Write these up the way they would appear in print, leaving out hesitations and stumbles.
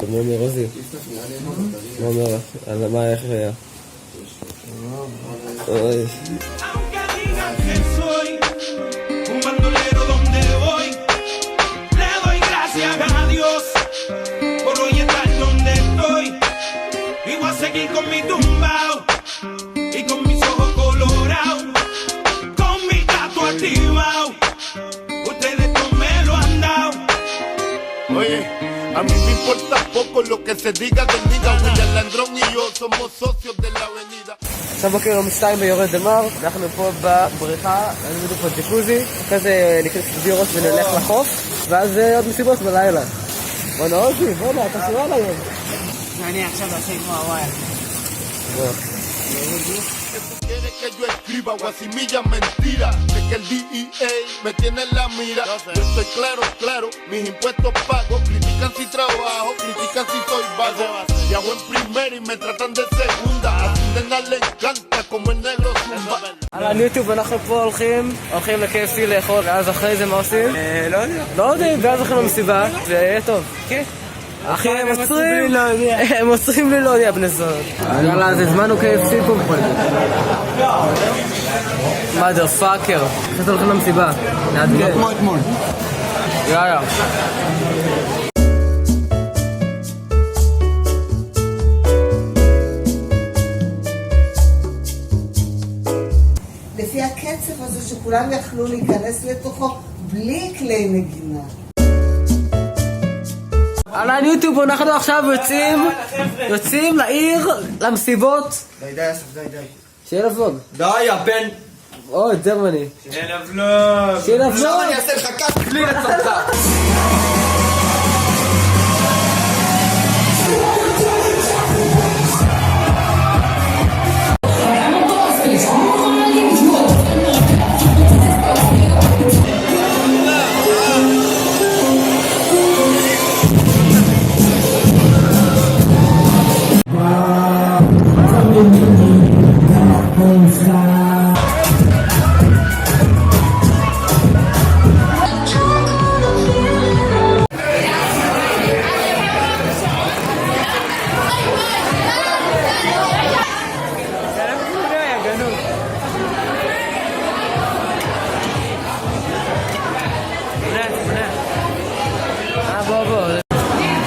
מה אומר עוזי? מה אומר? מה איך היה? אוי. Seguir con mi tumbao y con mis ojos colorados, con mi gato activado. Ustedes no me lo han dado. Oye, a mí me importa poco lo que se diga del niga. William Landrón y yo somos socios de la avenida. עכשיו בוקר יום 2 ביורד דמר, אנחנו פה בבריכה, אני בדיוק פה ג'קוזי, אחרי זה נקרא ביורות ונלך לחוף, ואז עוד מסיבות בלילה. בוא'נה עוזי, בוא'נה, אתה סיוע ליום. אני עכשיו עושה כמו הוואי. Quiere que yo escriba guasimillas mentiras, de que el DEA me tiene en la mira. Yo estoy claro, mis impuestos pago, critican si trabajo, critican si soy vago. Viajo en primera y me tratan de segunda, a su nena le encanta como el negro zumba. על יוטיוב אנחנו פה הולכים ל-KFC לאכול, ואז אחרי זה מה עושים? לא יודעים, ואז הולכים למסיבה, זה יהיה טוב. כן. אחי, הם עוצרים לי לא יודע בני זונות. יאללה, אז הזמנו KFC פה בכל מאדר פאקר. אחרי זה הולכים למסיבה. נעדגן. כמו אתמול. יאללה. לפי הקצב הזה שכולם יכלו להיכנס לתוכו בלי כלי נגינה. על יוטיוב אנחנו עכשיו יוצאים לעיר, למסיבות. די, אסף, די. שיהיה לבלוג. די, הבן. אוי, ג'רמני. שיהיה לבלוג. עכשיו אני אעשה לך כף כלי לצורך.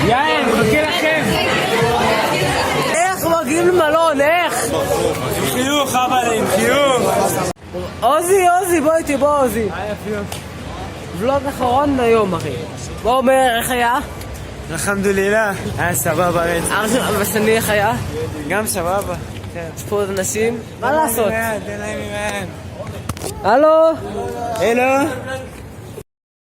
יאללה, מחכה לכם. איך מגיעים למלון, איך? עם חיוך, אבל עם חיוך. עוזי, בוא איתי, עוזי. ולוג אחרון היום, אחי. בוא אומר, איך היה? אלחמדולילה. היה סבבה. ושני, איך היה? גם סבבה. יש פה עוד אנשים? מה לעשות? תן להם עם העין. הלו? הלו?